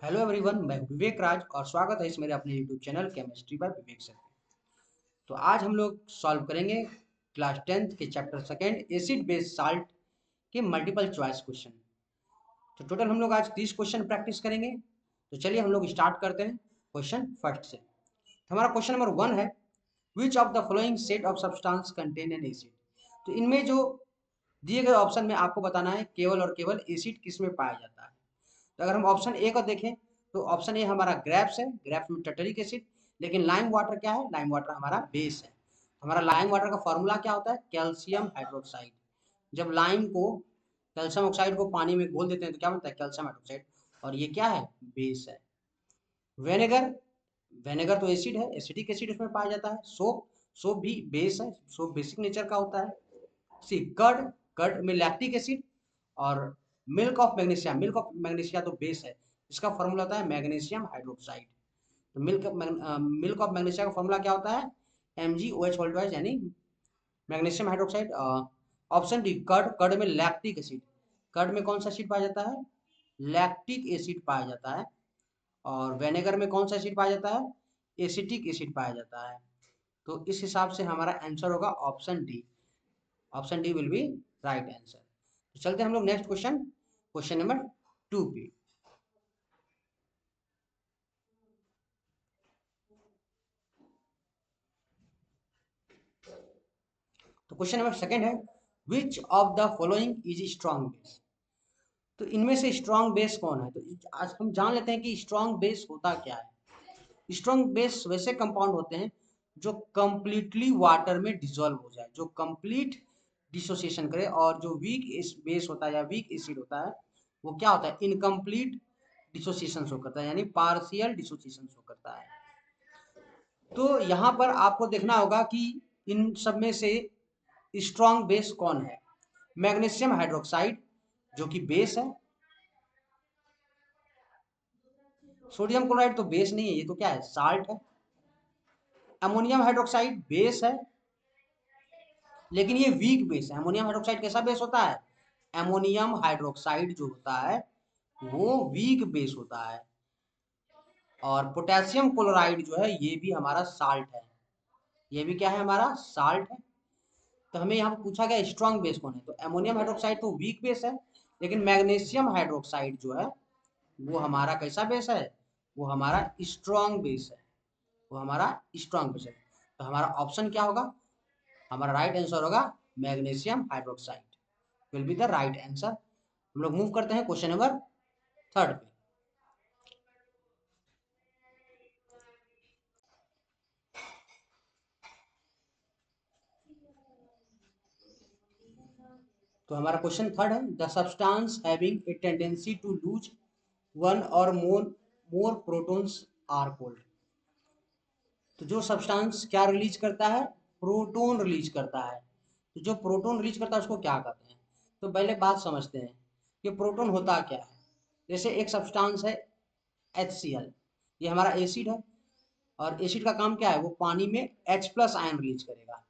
Hello everyone, मैं हूं विवेक राज और स्वागत है इस मेरे अपने यूट्यूब चैनल केमिस्ट्री बाय विवेक सर। तो आज हम लोग सॉल्व करेंगे क्लास 10th के chapter second acid base salt के मल्टीपल चॉइस क्वेश्चन। तो टोटल हम लोग आज 30 क्वेश्चन प्रैक्टिस करेंगे। तो चलिए हम लोग स्टार्ट करते हैं क्वेश्चन फर्स्ट से। तो हमारा क्वेश्चन नंबर 1 है, विच of the following set of substance contain N acid. तो इनमें जो दिए गए ऑप्शन में आपको बताना है केवल और केवल एसिड किस में पाया जाता है। तो अगर हम ऑप्शन ए को देखें तो ऑप्शन ए हमारा ग्रेप्स है, ग्रेप्स में टर्टरिक एसिड। लेकिन लाइम वाटर क्या है? लाइम वाटर हमारा बेस है। हमारा लाइम वाटर का फॉर्मूला क्या होता है? Calcium hydroxide. जब लाइम को कैल्शियम ऑक्साइड को पानी में घोल देते हैं तो क्या बनता है? Calcium hydroxide. और ये क्या है? बेस है। वेनेगर, वेनेगर तो एसिड है, एसिडिक एसिड उसमें पाया जाता है। सोप, सोप भी बेस है, सोप बेसिक नेचर का होता है। सी कर्ड, कर्ड में लैक्टिक एसिड। और milk of magnesia, milk of magnesia तो बेस है, इसका फॉर्मूला होता है मैग्नीशियम हाइड्रोक्साइड। तो मिल्क ऑफ मैग्नीशिया का फॉर्मूला क्या होता है? MgOH होल ट्वाइस यानी magnesium hydroxide. Option D curd, curd में लैक्टिक एसिड। कर्ड में कौन सा एसिड पाया जाता है? लैक्टिक एसिड पाया जाता है। और वेनेगर में कौन सा एसिड पाया जाता है? एसिटिक एसिड पाया जाता है। तो इस हिसाब से हमारा आंसर होगा option D. Option D will be right answer. तो चलते हैं हम लोग नेक्स्ट क्वेश्चन, क्वेश्चन नंबर 2 पे। तो क्वेश्चन नंबर सेकंड है, विच of the following is strong base. तो इनमें से स्ट्रॉन्ग बेस कौन है? तो आज हम जान लेते हैं कि स्ट्रॉन्ग बेस होता क्या है। स्ट्रॉन्ग बेस वैसे कंपाउंड होते हैं जो कंप्लीटली वाटर में डिसॉल्व हो जाए, जो कंप्लीट डिसोसिएशन करे। और जो वीक बेस होता है या वीक एसिड होता है वो क्या होता है? इनकम्प्लीट डिसोसिएशन शो करता है, यानी पार्शियल डिसोसिएशन शो करता है। तो यहाँ पर आपको देखना होगा कि इन सब में से स्ट्रॉन्ग बेस कौन है। मैग्नीशियम हाइड्रोक्साइड जो कि बेस है। सोडियम क्लोराइड तो बेस नहीं है, ये तो क्या है? साल्ट है। अमोनियम हाइड्रोक्साइड बेस है, लेकिन ये वीक बेस है। अमोनियम हाइड्रोक्साइड कैसा बेस होता है? अमोनियम हाइड्रोक्साइड जो होता है वो वीक बेस होता है। और पोटेशियम क्लोराइड जो है ये भी हमारा साल्ट है। ये भी क्या है? हमारा साल्ट है। तो हमें यहाँ पूछा गया स्ट्रॉन्ग बेस कौन है, तो अमोनियम हाइड्रोक्साइड तो वीक बेस है, लेकिन मैग्नीशियम हाइड्रोक्साइड जो है वो हमारा कैसा बेस है? वो हमारा स्ट्रॉन्ग बेस है। वो हमारा स्ट्रॉन्ग बेस है। तो हमारा ऑप्शन क्या होगा? हमारा राइट आंसर होगा magnesium hydroxide will be the right answer. हम लोग मूव करते हैं क्वेश्चन नंबर थर्ड पे। तो हमारा क्वेश्चन थर्ड है, the substance having a tendency to lose one or more protons are called. तो जो सब्सटेंस क्या रिलीज करता है? प्रोटॉन रिलीज करता है। तो जो प्रोटॉन रिलीज करता है उसको क्या कहते हैं? तो पहले बात समझते हैं कि प्रोटॉन होता क्या है। जैसे एक सब्सटेंस है HCl, ये हमारा एसिड है। और एसिड का काम क्या है? वो पानी में H+ आयन रिलीज करेगा।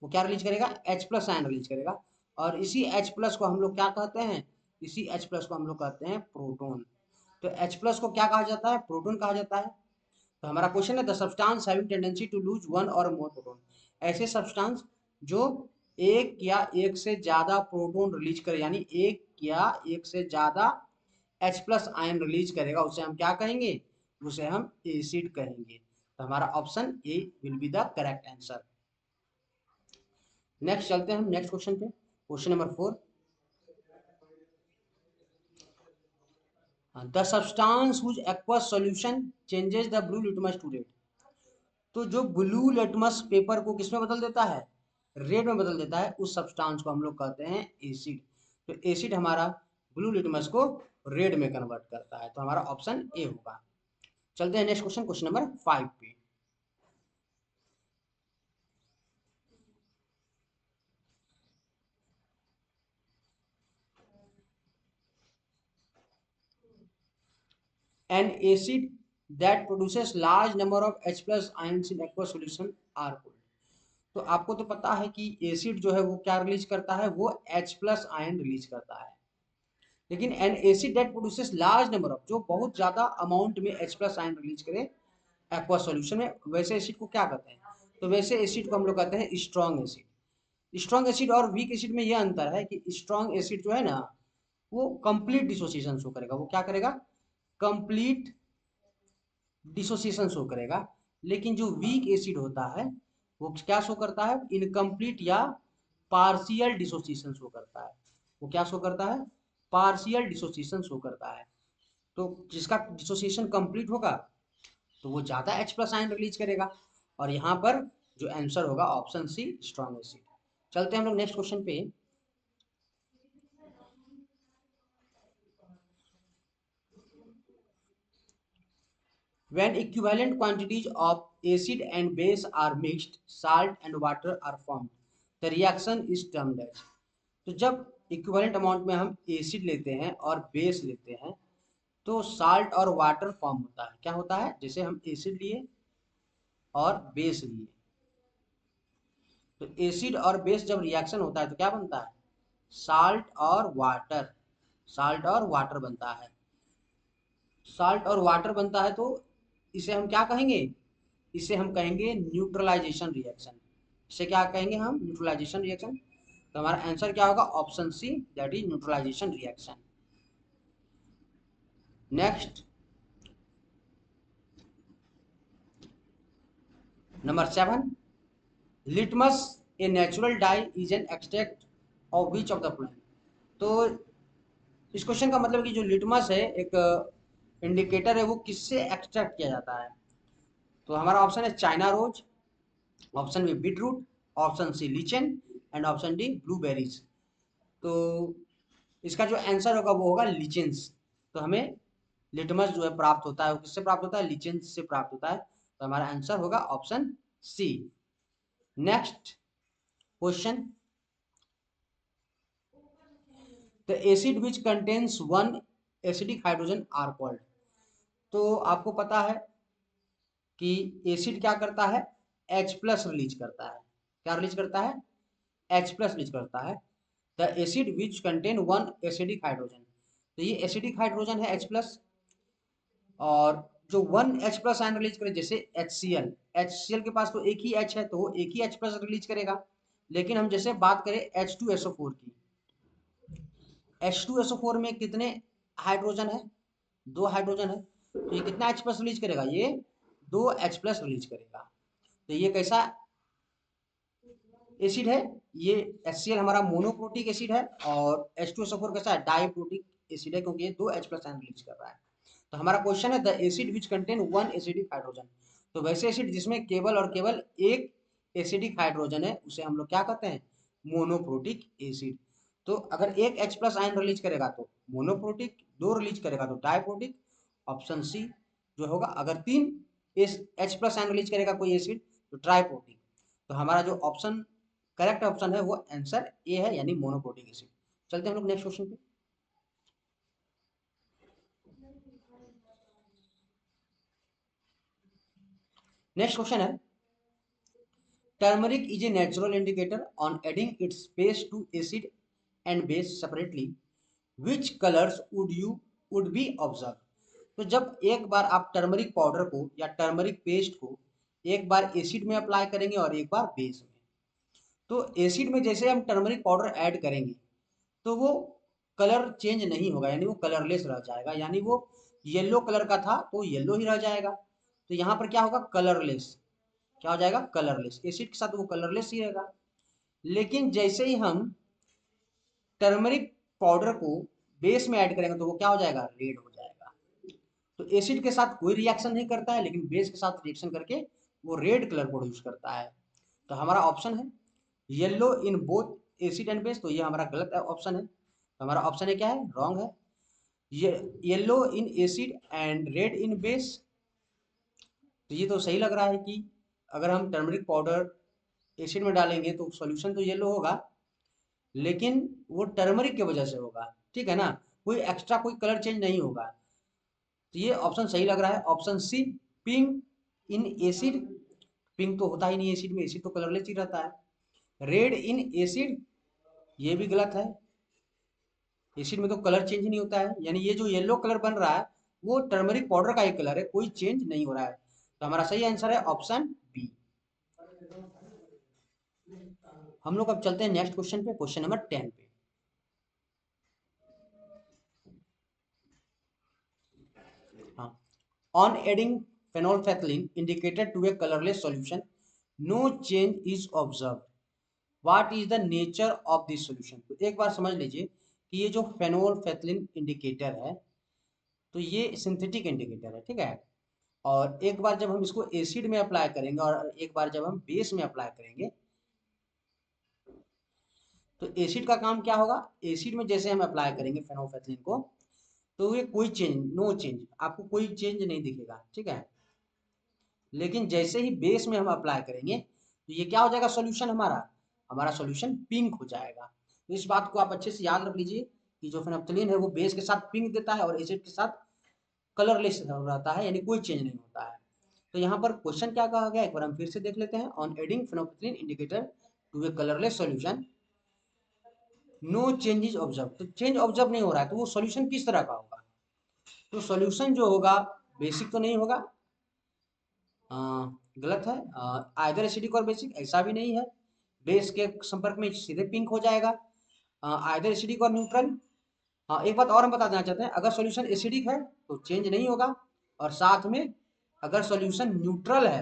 वो क्या रिलीज करेगा? H+ आयन रिलीज करेगा। और इसी H+ को हम लोग क्या कहते हैं? इसी H+ को हम लोग कहते हैं प्रोटॉन। तो H+ को क्या कहा जाता है? प्रोटॉन कहा जाता है। तो हमारा क्वेश्चन है, the substance having tendency to lose one or more proton. ऐसे सब्सटेंस जो एक या एक से ज्यादा प्रोटॉन रिलीज करे, यानी एक या एक से ज्यादा H+ आयन रिलीज करेगा, उसे हम क्या कहेंगे? उसे हम एसिड कहेंगे। तो हमारा option A will be the correct answer. Next चलते हैं हम नेक्स्ट क्वेश्चन पे, question number 4। The substance whose aqueous solution changes the blue litmus to red. तो जो ब्लू लिटमस पेपर को किसमें बदल देता है? रेड में बदल देता है, उस सब्सटेंस को हम लोग कहते हैं एसिड। तो एसिड हमारा ब्लू लिटमस को रेड में कन्वर्ट करता है। तो हमारा ऑप्शन ए होगा। चलते हैं नेक्स्ट क्वेश्चन, क्वेश्चन नंबर 5 पे। An acid that produces large number of H+ ions in aqueous solution are called. तो आपको तो पता है कि एसिड जो है वो क्या रिलीज करता है? वो H+ आयन रिलीज करता है। लेकिन N acid that produces large number of, जो बहुत ज्यादा अमाउंट में H प्लस आयन रिलीज करे एक्वा सॉल्यूशन में, वैसे एसिड को क्या कहते हैं? तो वैसे एसिड को हम लोग कहते हैं स्ट्रॉन्ग एसिड। स्ट्रॉन्ग एसिड और वीक एसिड में यह अंतर है कि स्ट्रॉन्ग एसिड जो है ना, वो कंप्लीट डिसोसिएशन शो करेगा। वो क्या करेगा? कंप्लीट डिसोसिएशन शो करेगा। लेकिन जो वीक एसिड होता है वो क्या शो करता है? इनकम्प्लीट या पार्शियल डिसोसिएशन शो करता है। वो क्या शो करता है? पार्शियल डिसोसिएशन शो करता है। तो जिसका डिसोसिएशन कंप्लीट होगा तो वो ज्यादा H प्लस आयन रिलीज करेगा। और यहाँ पर जो आंसर होगा ऑप्शन सी, स्ट्रॉन्ग एसिड। चलते हैं हम लोग नेक्स्ट क्वेश्चन पे। When equivalent quantities of acid and base are mixed, salt and water are formed. The reaction is termed as। तो जब इक्विवेलेंट अमाउंट में हम एसिड लेते हैं और बेस लेते हैं तो साल्ट और वाटर फॉर्म होता है। क्या होता है? जैसे हम एसिड लिए और बेस लिए, तो एसिड और बेस जब रिएक्शन होता है तो क्या बनता है? साल्ट और वाटर। साल्ट और वाटर बनता है। साल्ट और वाटर बनता है तो इसे हम क्या कहेंगे? इसे हम कहेंगे न्यूट्रलाइजेशन रिएक्शन। इसे क्या कहेंगे हम? Neutralisation reaction. तो हमारा आंसर क्या होगा? Option C, that is neutralisation reaction. Next, number 7, litmus a natural dye is an extract of which of the plant. तो इस क्वेश्चन का मतलब कि जो लिटमस है एक इंडिकेटर है, वो किससे एक्सट्रैक्ट किया जाता है? तो हमारा ऑप्शन है China rose, option B beetroot, option C lichen and option D blueberries. तो इसका जो आंसर होगा वो होगा लीचेंस। तो हमें लिटमस जो है प्राप्त होता है वो किससे प्राप्त होता है? लीचेंस से प्राप्त होता है। तो हमारा आंसर होगा option C. Next question, the acid which contains one acidic hydrogen are called. तो आपको पता है कि एसिड क्या करता है? H प्लस रिलीज करता है। क्या रिलीज करता है? H प्लस रिलीज करता है। The acid which contain one acidic hydrogen, तो ये एसिडिक हाइड्रोजन है H प्लस, और जो one H plus ion release करे, जैसे HCl, HCl के पास तो एक ही H है तो वो एक ही H प्लस रिलीज करेगा। लेकिन हम जैसे बात करें H2SO4 की, H2SO4 में कितने हाइड्रोजन है? 2 हाइड्रोजन है। तो ये कितना H प्लस रिलीज करेगा? ये 2 H प्लस रिलीज करेगा। तो ये कैसा एसिड है? ये HCl हमारा मोनोप्रोटिक एसिड है, और H2SO4 कैसा है? डाइप्रोटिक एसिड है, क्योंकि ये 2 H प्लस आयन रिलीज कर रहा है। तो हमारा क्वेश्चन है the acid which contain one acidic hydrogen. तो वैसे एसिड जिसमें केवल और केवल एक एसिडिक हाइड्रोजन है उसे हम लोग क्या कहते हैं? Monoprotic acid. तो अगर एक H प्लस आयन रिलीज करेगा तो मोनोप्रोटिक, 2 रिलीज करेगा तो डाइप्रोटिक। ऑप्शन सी जो होगा। अगर 3 H प्लस आयन रिलीज करेगा कोई एसिड तो ट्राइप्रोटिक। तो हमारा जो ऑप्शन करेक्ट ऑप्शन है वो आंसर ए है, यानी मोनोप्रोटिक एसिड। चलते हैं हम लोग नेक्स्ट क्वेश्चन पे। नेक्स्ट क्वेश्चन है, turmeric is a natural indicator on adding its base to acid and base separately, which colours would be observe. तो जब एक बार आप टर्मरिक पाउडर को या टर्मरिक पेस्ट को एक बार एसिड में अप्लाई करेंगे और एक बार बेस में, तो एसिड में जैसे हम टर्मरिक पाउडर ऐड करेंगे तो वो कलर चेंज नहीं होगा, यानी वो कलरलेस रह जाएगा। यानी वो येलो कलर का था तो येलो ही रह जाएगा। तो यहाँ पर क्या होगा? कलरलेस। क्या हो जाएगा? कलरलेस। एसिड के साथ वो कलरलेस ही रहेगा। लेकिन जैसे ही हम टर्मरिक पाउडर को बेस में ऐड करेंगे तो वो क्या हो जाएगा? रेड हो जाएगा। तो एसिड के साथ कोई रिएक्शन नहीं करता है, लेकिन बेस के साथ रिएक्शन करके वो रेड कलर प्रोड्यूस करता है। तो हमारा ऑप्शन है yellow in both acid and base. तो ये हमारा गलत ऑप्शन है। तो हमारा ऑप्शन है क्या है? रॉन्ग है। ये yellow in acid and red in base. तो ये तो सही लग रहा है कि अगर हम टर्मरिक पाउडर एसिड में डालेंगे तो सॉल्यूशन तो येलो होगा, लेकिन वो टर्मरिक की वजह से होगा। ठीक है ना? कोई एक्स्ट्रा कोई कलर चेंज नहीं होगा। तो ये ऑप्शन सही लग रहा है, option C, pink in acid. Pink तो होता ही नहीं एसिड में, एसिड तो कलरलेस ही रहता है। रेड इन एसिड, ये भी गलत है। एसिड में तो कलर चेंज नहीं होता है, यानी ये जो येलो कलर बन रहा है वो टर्मरिक पाउडर का ही कलर है, कोई चेंज नहीं हो रहा है। तो हमारा सही आंसर है ऑप्शन बी। हम लोग अब चलते हैं नेक्स्ट क्वेश्चन पे, क्वेश्चन नंबर 10 पे। हाँ, on adding phenolphthalein indicated to a colorless solution, no change is observed. What is the nature of this solution? तो एक बार समझ लीजिए कि ये जो phenolphthalein इंडिकेटर है तो ये सिंथेटिक इंडिकेटर है, ठीक है। और एक बार जब हम इसको एसिड में अप्लाई करेंगे और एक बार जब हम बेस में अप्लाई करेंगे, तो एसिड का काम क्या होगा, एसिड में जैसे हम अप्लाई करेंगे फेनोल्फेथलीन को तो ये कोई चेंज, नो चेंज, आपको कोई चेंज नहीं दिखेगा, ठीक है। लेकिन जैसे ही बेस में हम अप्लाई करेंगे तो ये क्या हो जाएगा, सोल्यूशन हमारा हमारा सोल्यूशन पिंक हो जाएगा। तो इस बात को आप अच्छे से याद रख लीजिए कि जो फेनोल्फेथलीन है वो बेस के साथ पिंक देता है और एसिड के साथ कलरलेस रहता है, यानी कोई चेंज नहीं होता है। तो यहाँ पर क्वेश्चन क्या कहा गया, एक बार हम फिर से देख लेते हैं। On adding phenolphthalein indicator to a colourless solution, no change is observe. तो चेंज ऑब्जर्व नहीं हो रहा है, तो वो सॉल्यूशन किस तरह का होगा, तो सॉल्यूशन जो होगा बेसिक तो नहीं होगा, गलत है, आइदर एसिडिक और बेसिक ऐसा भी नहीं है, बेस के संपर्क में सीधे पिंक हो जाएगा, आइदर एसिडिक और न्यूट्रल। हाँ, एक बात और हम बता देना चाहते हैं, अगर सॉल्यूशन एसिडिक है तो चेंज नहीं होगा, और साथ में अगर सॉल्यूशन न्यूट्रल है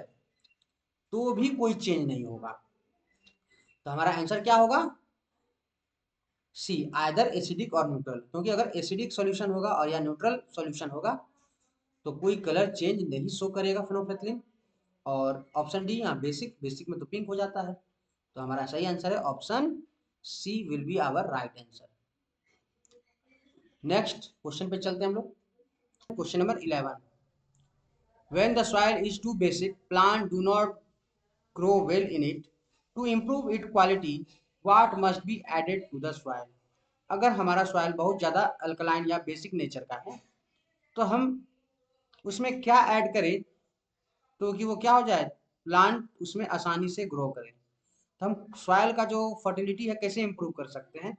तो भी कोई चेंज नहीं होगा। तो हमारा आंसर क्या होगा, सी, आइदर एसिडिक और न्यूट्रल, क्योंकि अगर एसिडिक सॉल्यूशन होगा और या न्यूट्रल सॉल्यूशन होगा तो कोई कलर चेंज नहीं शो करेगा फेनोल्फेथलीन। और ऑप्शन डी, यहाँ बेसिक, बेसिक में तो पिंक हो जाता है। तो हमारा सही आंसर है option C will be our right answer. Next question पे चलते हैं हम लोग, question number 11। When the soil is too basic, plant do not grow well in it. To improve its quality, what must be added to the soil? अगर हमारा soil बहुत ज़्यादा alkaline या बेसिक नेचर का है तो हम उसमें क्या ऐड करें तो कि वो क्या हो जाए, प्लांट उसमें आसानी से ग्रो करे। तो हम सॉइल का जो फर्टिलिटी है कैसे इम्प्रूव कर सकते हैं,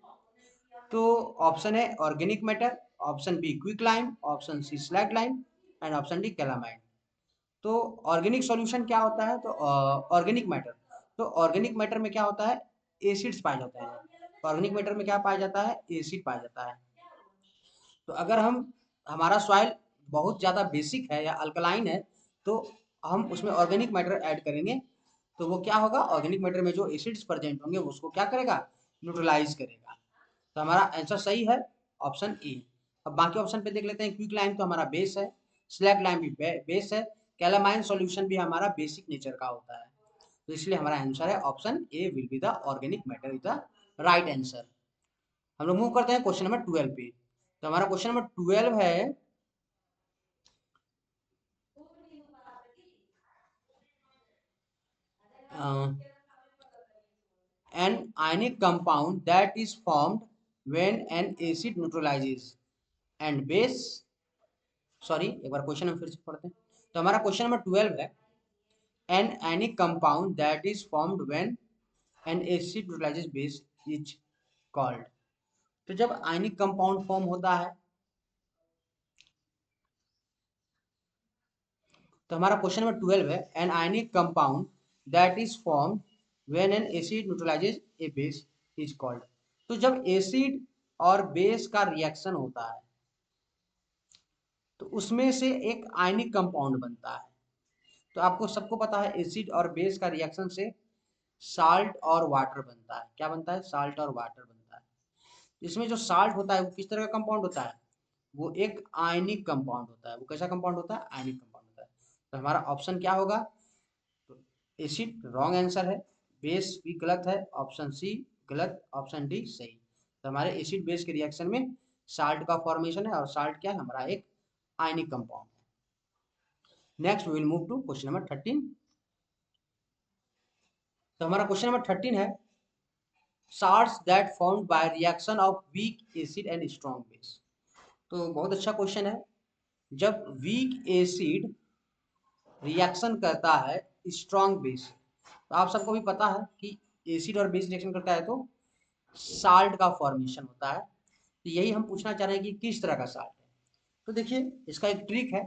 तो ऑप्शन है organic matter, option B quick lime, option C slag lime and option D calamide. तो ऑर्गेनिक सॉल्यूशन क्या होता है, तो ऑर्गेनिक मैटर, तो ऑर्गेनिक मैटर में क्या होता है, एसिड्स पाए जाते हैं। ऑर्गेनिक मैटर में क्या पाया जाता है, एसिड पाया जाता है। तो अगर हम हमारा सॉइल बहुत ज़्यादा बेसिक है या अल्कलाइन है तो हम उसमें ऑर्गेनिक मैटर ऐड करेंगे तो वो क्या होगा, ऑर्गेनिक मैटर में जो एसिड्स प्रेजेंट होंगे उसको क्या करेगा, न्यूट्रलाइज करेगा। तो हमारा आंसर सही है ऑप्शन ए। अब बाकी ऑप्शन पे देख लेते हैं, क्विक लाइम तो हमारा बेस है, स्लैग लाइम भी बेस है, कैलामाइन सॉल्यूशन भी हमारा बेसिक नेचर का होता है। तो इसलिए हमारा आंसर है option A will be the organic matter is the right answer. हम लोग मूव करते हैं क्वेश्चन नंबर 12 पे। तो हमारा क्वेश्चन नंबर 12 है, an ionic compound that is formed when an acid neutralizes and base, sorry एक बार क्वेश्चन हम फिर से पढ़ते हैं। तो हमारा क्वेश्चन नंबर 12 है, an ionic compound that is formed when an acid neutralizes base is called। तो जब आयनिक कंपाउंड फॉर्म होता है तो हमारा क्वेश्चन नंबर 12 है, an ionic compound that is form when an acid न्यूट्रलाइजेज A base is called. तो जब acid और बेस का रिएक्शन होता है तो उसमें से एक आयनिक कंपाउंड बनता है। तो आपको सबको पता है एसिड और बेस का रिएक्शन से साल्ट और वाटर बनता है। क्या बनता है, साल्ट और वाटर बनता है। इसमें जो साल्ट होता है वो किस तरह का कंपाउंड होता है, वो एक आयनिक कंपाउंड होता है। वो कैसा कंपाउंड होता है, आयनिक कंपाउंड होता है। तो हमारा ऑप्शन क्या होगा, तो एसिड रॉन्ग आंसर है, बेस भी गलत है, ऑप्शन सी गलत, ऑप्शन डी सही। तो हमारे एसिड बेस के रिएक्शन में साल्ट का फॉर्मेशन है और साल्ट क्या है, हमारा एक आयनिक कंपाउंड है। Next we will move to question number 13। तो हमारा क्वेश्चन नंबर 13 है, salts that formed by reaction of weak acid and strong base। तो बहुत अच्छा क्वेश्चन है। जब वीक एसिड रिएक्शन करता है स्ट्रॉन्ग बेस, तो आप सबको भी पता है कि एसिड और बेस रिएक्शन करता है तो साल्ट का फॉर्मेशन होता है। तो यही हम पूछना चाह रहे हैं कि किस तरह का साल्ट है। तो देखिए इसका एक ट्रिक है।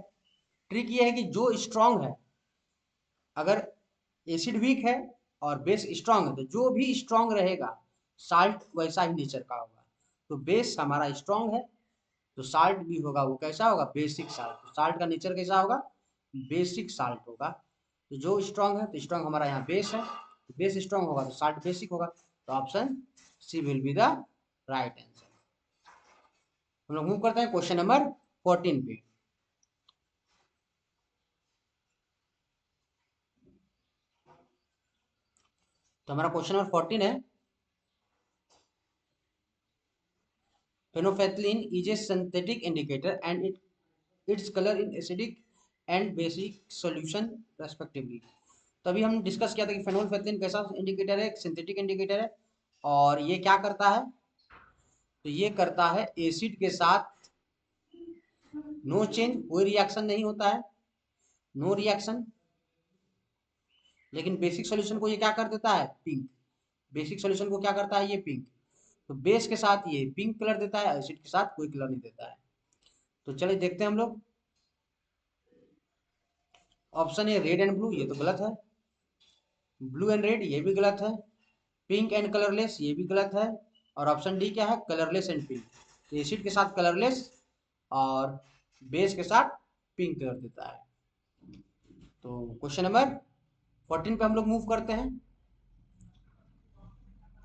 ट्रिक ये है कि जो स्ट्रांग है, अगर एसिड वीक है और बेस स्ट्रांग है, तो जो भी स्ट्रांग रहेगा साल्ट वैसा ही नेचर का होगा। तो बेस हमारा स्ट्रांग है, तो साल्ट भी होगा वो कैसा होगा, बेसिक साल्ट। तो साल्ट का नेचर कैसा होगा, बेसिक साल्ट होगा। तो जो स्ट्रांग है, तो स्ट्रांग हमारा यहाँ बेस है, तो बेस स्ट्रांग होगा तो साल्ट बेसिक होगा। तो option C will be the right answer. हम लोग मूव करते हैं क्वेश्चन नंबर 14 पे। तो हमारा क्वेश्चन नंबर 14 है, phenolphthalein is a synthetic indicator and its color in acidic and basic solution respectively। तभी हम डिस्कस किया था कि फेनोल्फेथलीन कैसा इंडिकेटर है, एक सिंथेटिक इंडिकेटर है, और ये क्या करता है, तो ये करता है एसिड के साथ नो चेंज, कोई रिएक्शन नहीं होता है, नो रिएक्शन। लेकिन बेसिक सॉल्यूशन को ये क्या कर देता है, पिंक। बेसिक सॉल्यूशन को क्या करता है, ये पिंक। तो बेस के साथ ये पिंक कलर देता है, एसिड के साथ कोई कलर नहीं देता है। तो चलिए देखते हैं हम लोग। Option A red and blue, ये तो गलत है। ब्लू एंड रेड, ये भी गलत है। पिंक एंड कलरलेस, ये भी गलत है। और ऑप्शन डी क्या है, कलरलेस एंड पिंक। तो एसिड के साथ कलरलेस और बेस के साथ पिंक कलर देता है। तो क्वेश्चन नंबर 14 पे हम लोग मूव करते हैं।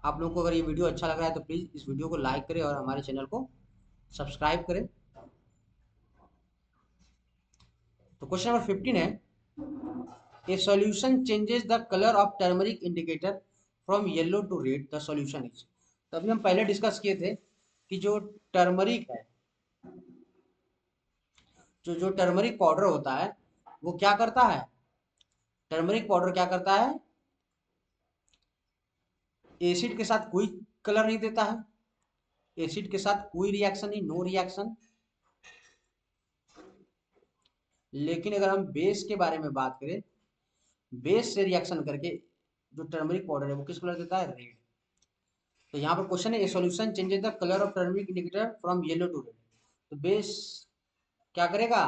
आप लोगों को अगर ये वीडियो अच्छा लग रहा है तो प्लीज़ इस वीडियो को लाइक करें और हमारे चैनल को सब्सक्राइब करें। तो क्वेश्चन नंबर 15 है, a solution changes the colour of turmeric indicator from yellow to red, the solution is. तो अभी हम पहले डिस्कस किए थे कि जो टर्मरिक है, जो टर्मरिक पाउडर होता है वो क्या करता है, टर्मरिक पाउडर क्या करता है, एसिड के साथ कोई कलर नहीं देता है, एसिड के साथ कोई रिएक्शन नहीं, नो रिएक्शन। लेकिन अगर हम बेस के बारे में बात करें, बेस से रिएक्शन करके जो टर्मरिक पाउडर है वो किस कलर देता है, रेड। तो यहाँ पर क्वेश्चन है, a solution changes the colour of turmeric indicator from yellow to red. तो बेस क्या करेगा,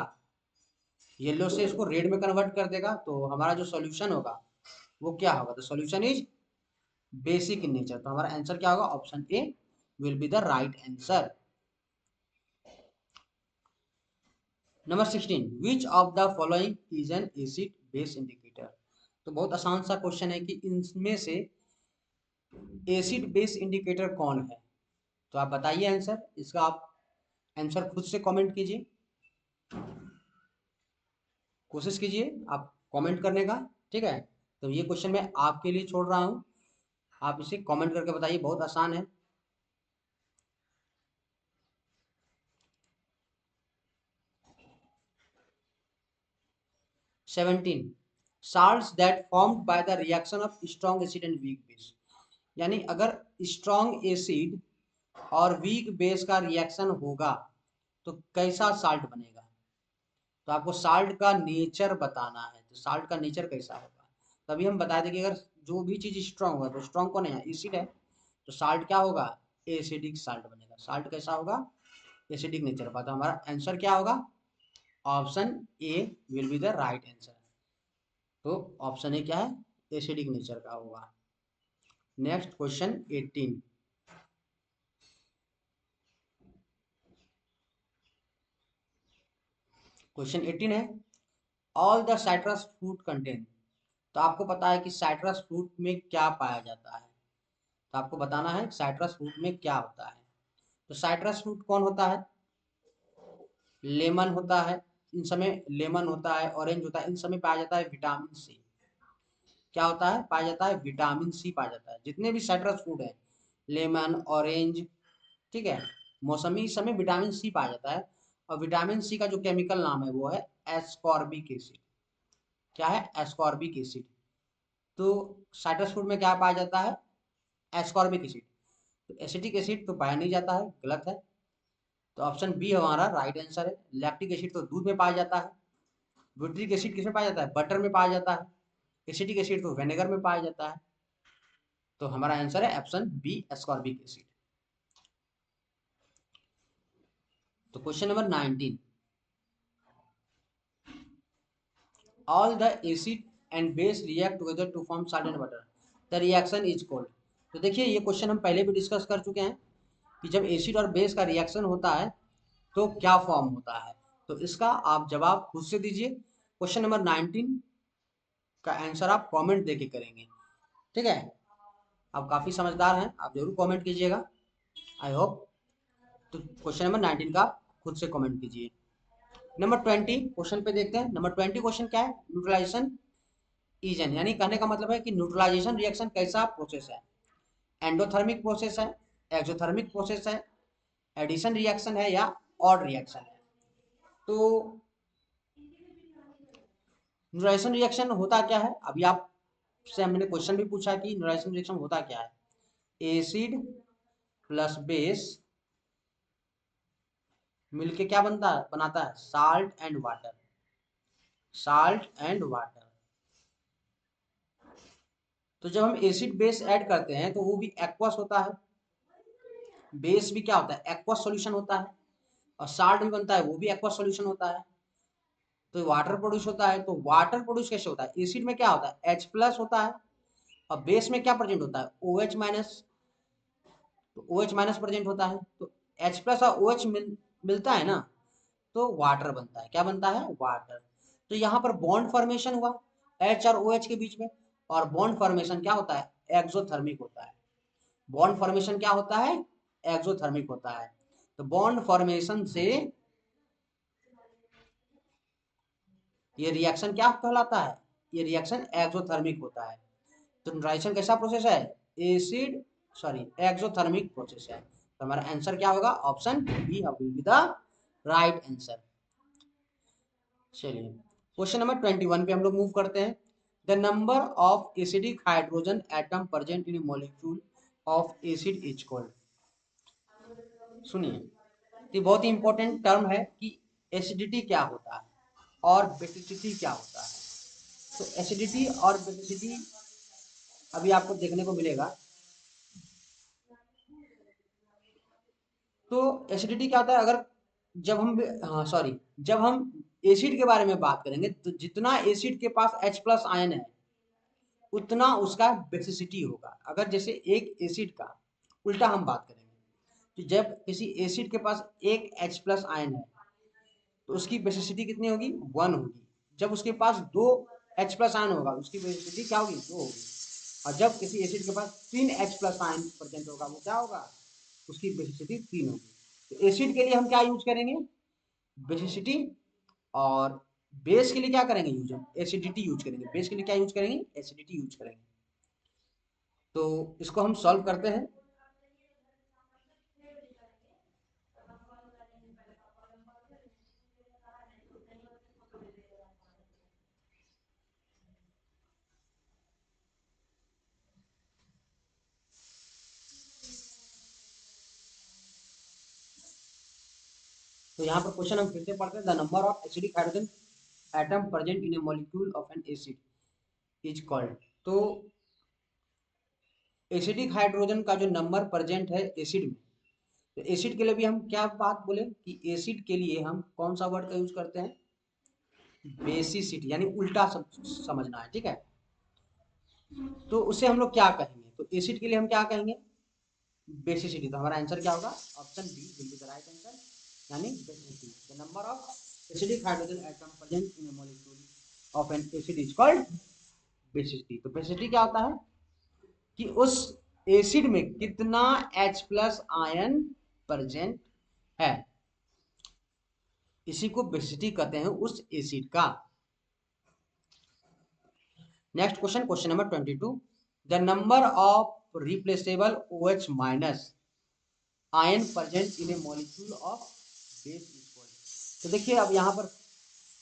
येलो से इसको रेड में कन्वर्ट कर देगा। तो हमारा जो सॉल्यूशन होगा वो क्या होगा, तो solution is basic in nature. तो हमारा आंसर क्या होगा, option A will be the right answer. Number 16, which of the following is an acid base indicator. तो बहुत आसान सा क्वेश्चन है कि इनमें से एसिड बेस इंडिकेटर कौन है। तो आप बताइए आंसर, इसका आप आंसर खुद से कमेंट कीजिए, कोशिश कीजिए आप कमेंट करने का, ठीक है। तो ये क्वेश्चन मैं आपके लिए छोड़ रहा हूँ, आप इसे कमेंट करके बताइए, बहुत आसान है। Seventeen, salts that formed by the reaction of strong acid and weak base। यानी अगर स्ट्रॉन्ग एसिड और वीक बेस का रिएक्शन होगा तो कैसा साल्ट बनेगा। तो आपको साल्ट का नेचर बताना है, तो साल्ट का नेचर कैसा होगा। तभी हम बता दें कि अगर जो भी चीज स्ट्रॉन्ग होगा, तो स्ट्रॉन्ग कौन है, एसिड है, तो साल्ट क्या होगा, एसिडिक साल्ट बनेगा। साल्ट कैसा होगा, एसिडिक नेचर का। तो हमारा आंसर क्या होगा, option A will be the right answer. तो ऑप्शन ए क्या है, एसिडिक नेचर का होगा। Next question 18। क्वेश्चन 18 है, all the citrus fruit contain. तो आपको पता है कि साइट्रस फ्रूट में क्या पाया जाता है, तो आपको बताना है साइट्रस फ्रूट में क्या होता है। तो साइट्रस फ्रूट कौन होता है, लेमन होता है, इन समय लेमन होता है, ऑरेंज होता है, इन समय पाया जाता है विटामिन सी। क्या होता है, पाया जाता है विटामिन सी पाया जाता है। जितने भी साइट्रस फ्रूट है, लेमन, ऑरेंज, ठीक है, मौसमी, इस समय विटामिन सी पाया जाता है। और विटामिन सी का जो केमिकल नाम है वो है एस्कॉर्बिक एसिड। क्या है, एस्कॉर्बिक एसिड। तो साइट्रस फ्रूट में क्या पाया जाता है, एस्कॉर्बिक एसिड। तो एसिटिक एसिड तो पाया नहीं जाता है, गलत है। तो ऑप्शन बी हमारा राइट आंसर है। लैक्टिक एसिड तो दूध में पाया जाता है। ब्यूट्रिक एसिड किसमें पाया जाता है, बटर में पाया जाता है। एसिटिक एसिड तो विनेगर में पाया जाता है। तो हमारा आंसर है ऑप्शन बी, एस्कॉर्बिक एसिड। तो question number 19, all the acid and base react together to form salt and water, the reaction is called. तो देखिए ये क्वेश्चन हम पहले भी डिस्कस कर चुके हैं कि जब एसिड और बेस का रिएक्शन होता है तो क्या फॉर्म होता है। तो इसका आप जवाब खुद से दीजिए। क्वेश्चन नंबर 19 का आंसर आप कमेंट देके करेंगे, ठीक है। आप काफ़ी समझदार हैं, आप जरूर कमेंट कीजिएगा, आई होप। तो क्वेश्चन नंबर 19 का खुद से कमेंट कीजिए। नंबर 20 क्वेश्चन पे देखते हैं। नंबर 20 क्वेश्चन क्या है, न्यूट्रलाइजेशन इजन, यानी कहने का मतलब है कि न्यूट्रलाइजेशन रिएक्शन कैसा प्रोसेस है। एंडोथर्मिक प्रोसेस है, एक्सोथर्मिक प्रोसेस है, एडिशन रिएक्शन है या ऑड रिएक्शन है। तो न्यूट्रलाइजेशन रिएक्शन होता क्या है, अभी आपसे हमने क्वेश्चन भी पूछा कि न्यूट्रलाइजेशन रिएक्शन होता क्या है। एसिड प्लस बेस मिलके क्या बनाता है, salt and water, salt and water. तो जब हम एसिड बेस ऐड करते हैं तो वो भी एक्वस होता है, बेस भी क्या होता है, एक्वस सॉल्यूशन होता है, और साल्ट भी बनता है वो भी एक्वस सॉल्यूशन होता है। तो वाटर प्रोड्यूस होता है। तो वाटर प्रोड्यूस कैसे होता है, एसिड में क्या होता है H प्लस होता है, और बेस में क्या प्रेजेंट होता है OH माइनस। तो OH माइनस प्रेजेंट होता है, तो H प्लस और OH मिलता है ना, तो वाटर बनता है। क्या बनता है, वाटर। तो यहाँ पर बॉन्ड फॉर्मेशन हुआ H और OH के बीच में, और बॉन्ड फॉर्मेशन क्या होता है, एक्सोथर्मिक होता है। बॉन्ड फॉर्मेशन क्या होता है, एक्सोथर्मिक होता है। तो बॉन्ड फॉर्मेशन से ये रिएक्शन क्या कहलाता है, ये रिएक्शन एक्सोथर्मिक होता है। तो न्यूट्राइजेशन कैसा प्रोसेस है, एसिड सॉरी एक्सोथर्मिक प्रोसेस है। तो हमारा आंसर क्या होगा, option B will be the right answer. चलिए क्वेश्चन नंबर 21 पे हम लोग मूव करते हैं। The number of acidic hydrogen atom present in molecule of acid is called. सुनिए, ये बहुत ही इंपॉर्टेंट टर्म है कि एसिडिटी क्या होता है और बेसिसिटी क्या होता है। तो एसिडिटी और बेसिसिटी अभी आपको देखने को मिलेगा। तो एसिडिटी क्या होता है, अगर जब हम हाँ सॉरी जब हम एसिड के बारे में बात करेंगे तो जितना एसिड के पास H प्लस आयन है उतना उसका बेसिसिटी होगा। अगर जैसे एक एसिड का उल्टा हम बात करेंगे, तो जब किसी एसिड के पास एक H प्लस आयन है तो उसकी बेसिसिटी कितनी होगी, 1 होगी। जब उसके पास दो H प्लस आयन होगा उसकी बेसिसिटी क्या होगी, 2 होगी। और जब किसी एसिड के पास 3 H प्लस आयन प्रेजेंट होगा वो क्या होगा, उसकी बेसिसिटी 3 होगी। तो एसिड के लिए हम क्या यूज करेंगे, बेसिसिटी, और बेस के लिए क्या करेंगे यूज, हम एसिडिटी यूज करेंगे। बेस के लिए क्या यूज करेंगे, एसिडिटी यूज करेंगे। तो इसको हम सॉल्व करते हैं। तो यहाँ पर क्वेश्चन हम फिर से पढ़ते हैं। The number of acidic hydrogen atom present in a molecule of an acid is called. तो एसिडिक हाइड्रोजन का जो नंबर प्रेजेंट है एसिड में, तो एसिड के लिए भी हम क्या बात बोले कि एसिड के लिए हम कौन सा वर्ड का यूज करते हैं, बेसिसिटी, यानी उल्टा समझना है, ठीक है। तो उससे हम लोग क्या कहेंगे, तो एसिड के लिए हम क्या कहेंगे, बेसिसिटी। तो हमारा आंसर क्या होगा, option B will be the right answer, यानी basicity. The number of acidic hydrogen atom present in a molecule of an acid is called basicity. तो बेसिसिटी क्या होता है कि उस एसिड में कितना H प्लस आयन प्रेजेंट है, इसी को बेसिसिटी कहते हैं उस एसिड का। Next question, question number 22, the number of replaceable OH minus ion present in a molecule of base equal. तो देखिए अब यहाँ पर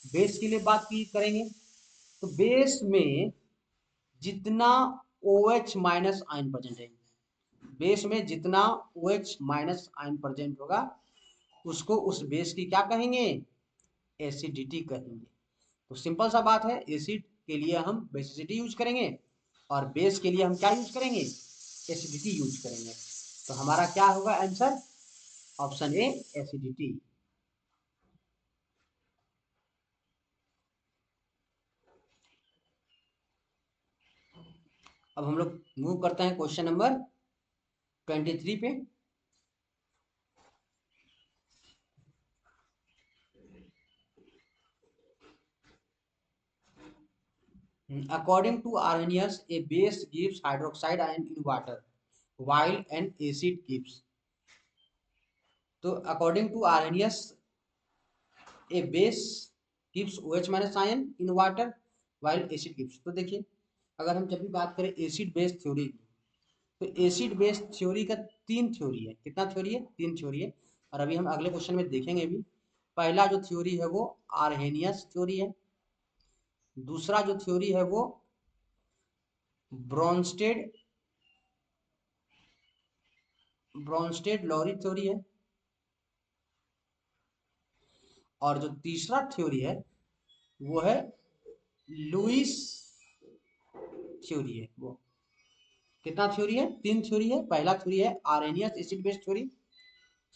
बेस के लिए बात की करेंगे। तो बेस में जितना OH माइनस आयन प्रेजेंट है, बेस में जितना OH माइनस आयन प्रेजेंट होगा उसको उस बेस की क्या कहेंगे, एसिडिटी कहेंगे। तो सिंपल सा बात है, एसिड के लिए हम बेसिसिटी यूज करेंगे और बेस के लिए हम क्या यूज करेंगे, एसिडिटी यूज करेंगे। तो हमारा क्या होगा आंसर, ऑप्शन ए एसिडिटी। अब हम लोग मूव करते हैं क्वेश्चन नंबर 23 पे। According to Arrhenius, a base gives hydroxide ion in water, while an acid gives. तो according to Arrhenius, a base gives OH minus ion in water, while acid gives. तो देखिए, अगर हम जब भी बात करें एसिड बेस थ्योरी की, तो एसिड बेस थ्योरी का तीन थ्योरी है। कितना थ्योरी है? तीन थ्योरी है। और अभी हम अगले क्वेश्चन में देखेंगे भी। पहला जो थ्योरी है वो आर्हेनियस थ्योरी है। दूसरा जो थ्योरी है वो ब्रोंस्टेड ब्रोंस्टेड लॉरी थ्योरी है। और जो तीसरा थ्योरी है वो है लुइस थ्योरी है। वो कितना थ्योरी है? तीन थ्योरी है। पहला थ्योरी है Arrhenius acid base theory,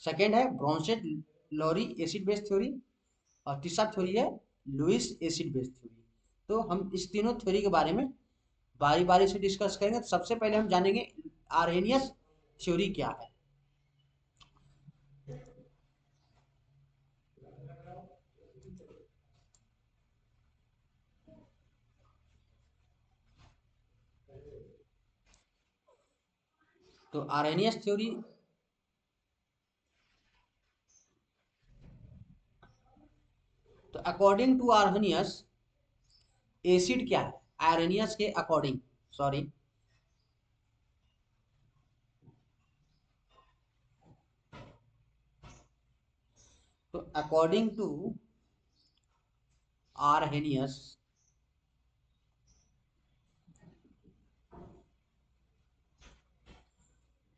second है Bronsted Lowry acid base theory, और तीसरा थ्योरी है लुइस एसिड बेस थ्योरी। तो हम इस तीनों थ्योरी के बारे में बारी बारी से डिस्कस करेंगे। तो सबसे पहले हम जानेंगे आर्हेनियस थ्योरी क्या है। तो आर्हेनियस थ्योरी, तो अकॉर्डिंग टू आर्हेनियस एसिड क्या है? आर्हेनियस के अकॉर्डिंग, सॉरी, तो अकॉर्डिंग टू आर्हेनियस,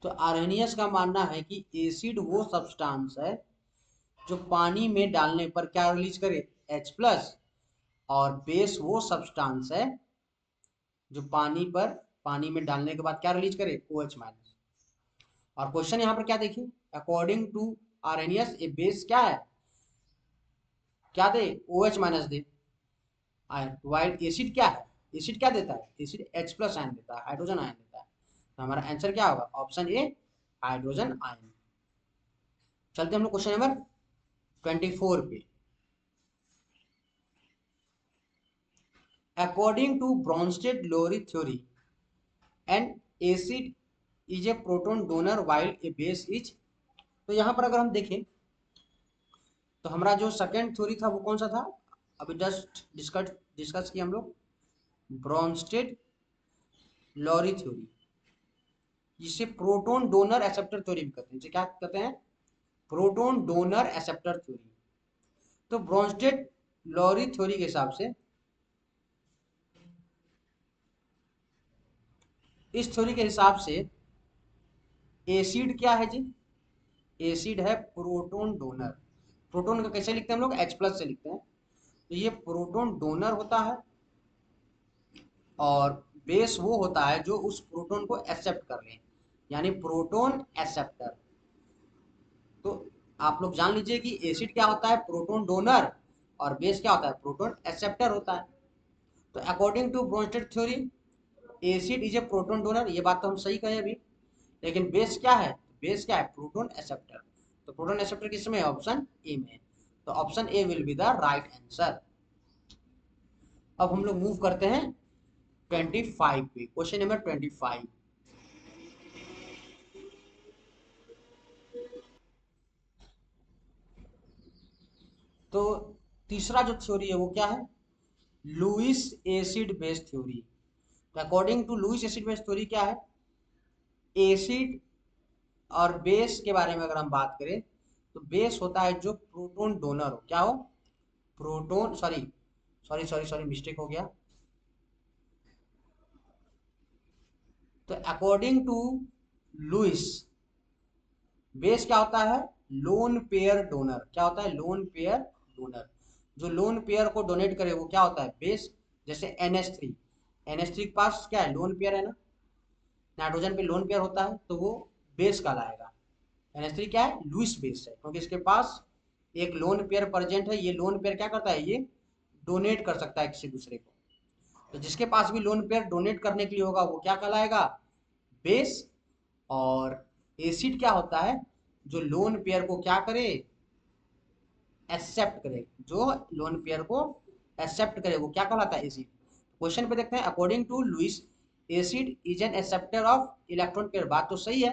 तो आर्हेनियस का मानना है कि एसिड वो सब्सटेंस है जो पानी में डालने पर क्या रिलीज करे? H+। और बेस वो सब्सटेंस है जो पानी में डालने के बाद क्या रिलीज करे? OH-। और क्वेश्चन यहाँ पर क्या देखिए, according to Arrhenius a base क्या है? क्या दे? OH- दे आयन। वाइल एसिड क्या है? एसिड क्या देता है? एसिड H+ आयन देता है, हाइड्रोजन आयन देता है। तो हमारा आंसर क्या होगा? Option A, hydrogen ion. चलते हम लोग क्वेश्चन नंबर 24 पे। According to Bronsted Lowry theory, an acid is a proton donor while a base is. तो यहाँ पर अगर हम देखें तो हमारा जो सेकेंड थ्योरी था वो कौन सा था? अभी जस्ट डिस्कस किया हम लोग, ब्रोंस्टेड लॉरी थ्योरी, जिसे प्रोटोन डोनर एक्सेप्टर थ्योरी भी कहते हैं। क्या कहते हैं? Proton donor acceptor theory. तो ब्रोंस्टेड लॉरी थ्योरी के हिसाब से, इस थ्योरी के हिसाब से एसिड क्या है जी? एसिड है प्रोटोन डोनर। प्रोटोन का कैसे लिखते हैं हम लोग? H+ से लिखते हैं। तो ये प्रोटोन डोनर होता है, और बेस वो होता है जो उस प्रोटोन को एक्सेप्ट कर ले, यानी प्रोटोन एक्सेप्टर। तो आप लोग जान लीजिए कि एसिड क्या होता है? Proton donor. और बेस क्या होता है? प्रोटोन एक्सेप्टर होता है। तो according to Bronsted theory, acid is a proton donor, ये बात तो हम सही कहे अभी। लेकिन बेस क्या है? बेस क्या है? Proton acceptor. तो प्रोटोन एक्सेप्टर किसमें है? ऑप्शन ए में। तो option A will be the right answer. अब हम लोग मूव करते हैं 25 पे, क्वेश्चन नंबर 25। तो तीसरा जो थ्योरी है वो क्या है? Lewis acid base theory. According to Lewis acid base theory क्या है? एसिड और बेस के बारे में अगर हम बात करें तो बेस होता है जो प्रोटोन डोनर हो। क्या हो? Proton, sorry sorry sorry sorry mistake हो गया। तो अकॉर्डिंग टू लुइस, बेस क्या होता है? Lone pair donor. क्या होता है? Lone pair donor. जो लोन पेयर को डोनेट करे वो क्या होता है? बेस। जैसे NH3, NH3 के पास क्या है? लोन पेयर है ना, नाइट्रोजन पे लोन पेयर होता है, तो वो बेस कहलाएगा। NH3 क्या है? लुइस बेस है, क्योंकि इसके पास एक लोन पेयर प्रेजेंट है। ये लोन पेयर क्या करता है? ये डोनेट कर सकता है किसी दूसरे को। तो जिसके पास भी लोन पेयर डोनेट करने के लिए होगा वो क्या कहलाएगा, बेस। और एसिड क्या होता है, जो लोन पेयर को क्या करे, एक्सेप्ट करे, जो लोन पेयर को एक्सेप्ट करे वो क्या कहलाता है, एसिड। क्वेश्चन पे देखते हैं, according to Lewis acid is an acceptor of electron pair, बात तो सही है।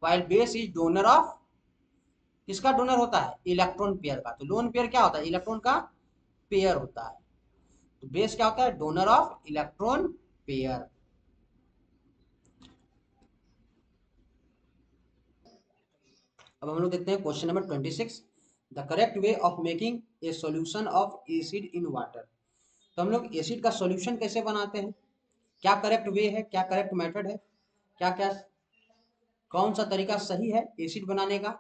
While base is donor of, किसका डोनर होता है, इलेक्ट्रॉन पेयर का। तो लोन पेयर क्या होता है, इलेक्ट्रॉन का पेयर होता है। तो बेस क्या होता है, डोनर ऑफ इलेक्ट्रॉन पेयर। अब हम लोग देखते हैं question number 26, the correct way of making a solution of acid in water. तो हम लोग एसिड का सॉल्यूशन कैसे बनाते हैं, क्या करेक्ट वे है, क्या करेक्ट मेथड है, क्या क्या कौन सा तरीका सही है एसिड बनाने का।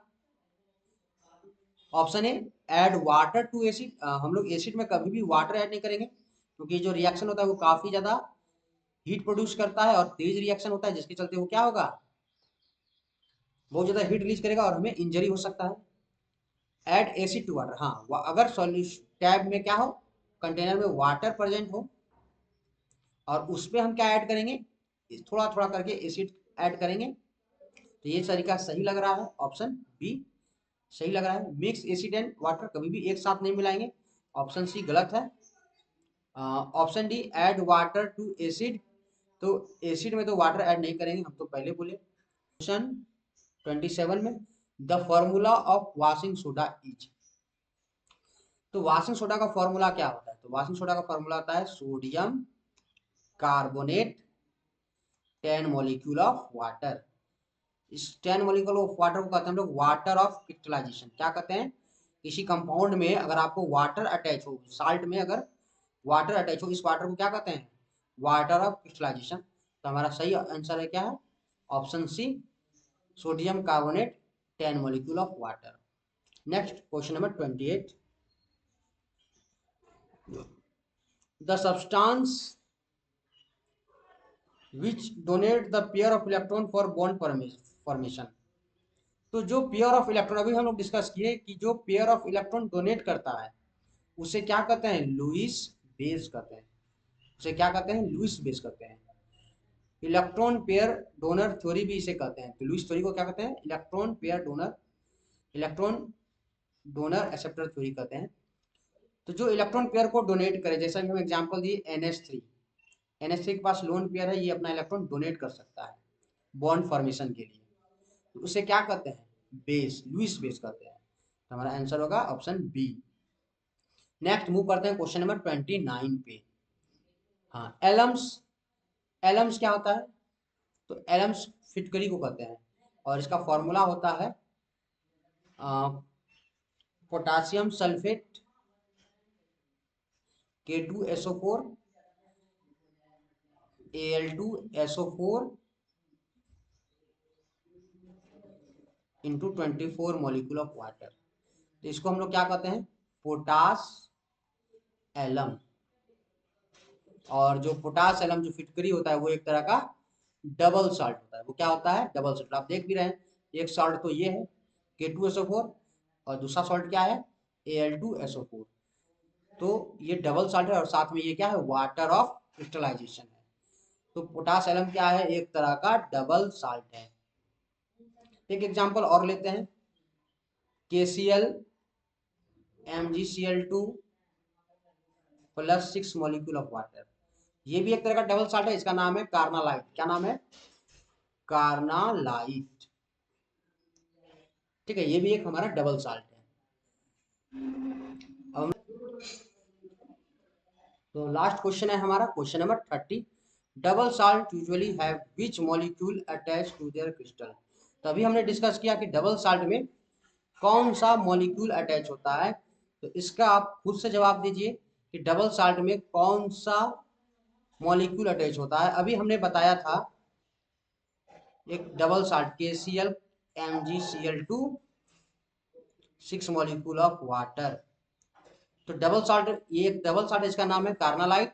Option A, add water to acid. हम लोग एसिड में कभी भी वाटर ऐड नहीं करेंगे, क्योंकि जो रिएक्शन होता है वो काफी ज्यादा हीट प्रोड्यूस करता है और तेज रिएक्शन होता है, जिसके चलते वो क्या होगा, बहुत ज्यादा हीट रिलीज करेगा और हमें इंजरी हो सकता है। ऐड एसिड टू वाटर, हाँ अगर सॉल्यूशन टैब में क्या हो, कंटेनर में वाटर प्रेजेंट हो और उस पर हम क्या ऐड करेंगे, थोड़ा थोड़ा करके एसिड ऐड करेंगे। तो ये तरीका सही लग रहा है, ऑप्शन बी सही लग रहा है। मिक्स एसिड एंड वाटर कभी भी एक साथ नहीं मिलाएंगे, ऑप्शन सी गलत है। Option D, add water to acid, तो एसिड में तो वाटर ऐड नहीं करेंगे, हम तो पहले बोले। क्वेश्चन 27 में, the formula of washing soda is. तो वॉशिंग सोडा का फॉर्मूला क्या होता है, तो वॉशिंग सोडा का फॉर्मूला होता है sodium carbonate 10 molecule of water. इस 10 मॉलिक्यूल ऑफ वाटर को कहते हैं हम लोग वाटर ऑफ क्रिस्टलाइजेशन। क्या कहते हैं, किसी कंपाउंड में अगर आपको वाटर अटैच हो, साल्ट में अगर वाटर अटैच हो, इस वाटर को क्या कहते हैं, वाटर ऑफ क्रिस्टलाइजेशन। तो हमारा सही आंसर है क्या है, option C, sodium carbonate 10 molecule of water. Next question number 28, the substance which donate the pair of electron for bond formation. तो जो पेयर ऑफ इलेक्ट्रॉन अभी हम लोग डिस्कस किए कि जो पेयर ऑफ इलेक्ट्रॉन डोनेट करता है उसे क्या कहते हैं, लुईस बेस कहते हैं। उसे क्या कहते हैं, लुईस बेस कहते हैं। इलेक्ट्रॉन पेयर डोनर थ्योरी भी इसे कहते हैं। तो लुईस थ्योरी को क्या कहते हैं, electron pair donor, electron donor acceptor theory कहते हैं। तो जो इलेक्ट्रॉन पेयर को डोनेट करे, जैसा कि हम एग्जांपल दिए NH3, NH3 के पास लोन पेयर है, ये अपना इलेक्ट्रॉन डोनेट कर सकता है बॉन्ड फॉर्मेशन के लिए, तो उसे क्या कहते हैं, बेस, लुईस बेस कहते हैं। तो हमारा आंसर होगा ऑप्शन बी। नेक्स्ट मूव करते हैं क्वेश्चन नंबर 29 पे। हाँ, एलम्स, एलम्स क्या होता है, तो एलम्स फिटकरी को कहते हैं और इसका फॉर्मूला होता है potassium sulphate K2SO4 Al2SO4 into 24 molecule of water. तो इसको हम लोग क्या कहते हैं, पोटास एलम। और जो पोटास एलम जो फिटकरी होता है वो एक तरह का डबल सॉल्ट होता है। वो क्या होता है, डबल सॉल्ट। आप देख भी रहे हैं, एक सॉल्ट तो ये है K2SO4 और दूसरा सॉल्ट क्या है, Al2SO4। तो ये डबल सॉल्ट है और साथ में ये क्या है, वाटर ऑफ क्रिस्टलाइजेशन है। तो पोटास एलम क्या है, एक तरह का डबल सॉल्ट है। एक एग्जांपल और लेते हैं, KCl MgCl2 plus 6 molecule of water. ये भी एक तरह का डबल सॉल्ट है, इसका नाम है कार्नालाइट। क्या नाम है, कार्नालाइट। ठीक है, ये भी एक हमारा डबल सॉल्ट है। अब तो लास्ट क्वेश्चन है हमारा question number 30, double salt usually have which molecule attach to their crystal. तो अभी हमने डिस्कस किया कि डबल सॉल्ट में कौन सा मॉलिक्यूल अटैच होता है। तो इसका आप खुद से जवाब दीजिए कि डबल सॉल्ट में कौन सा मॉलिक्यूल अटैच होता है। अभी हमने बताया था एक double salt KCl MgCl2 6 molecule of water. तो डबल सॉल्ट, ये एक डबल सॉल्ट, इसका नाम है कार्नालाइट।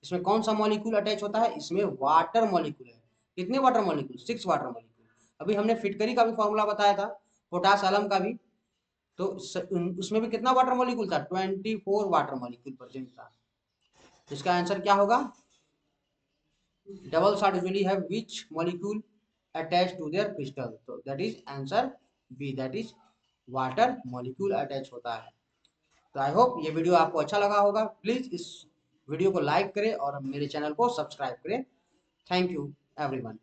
इसमें कौन सा मॉलिक्यूल अटैच होता है, इसमें वाटर मॉलिक्यूल है। कितने वाटर मॉलिक्यूल, 6 वाटर मॉलिक्यूल। अभी हमने फिटकरी का भी फॉर्मूला बताया था, पोटास एलम का भी, तो उसमें भी कितना वाटर मॉलिक्यूल था, 24 वाटर मॉलिक्यूल प्रेजेंट था। इसका आंसर क्या होगा? Double salt usually have which molecule attach to their crystal, तो that is answer B, that is water molecule attach होता है। तो आई होप ये वीडियो आपको अच्छा लगा होगा। प्लीज इस वीडियो को लाइक करें और मेरे चैनल को सब्सक्राइब करें। Thank you everyone.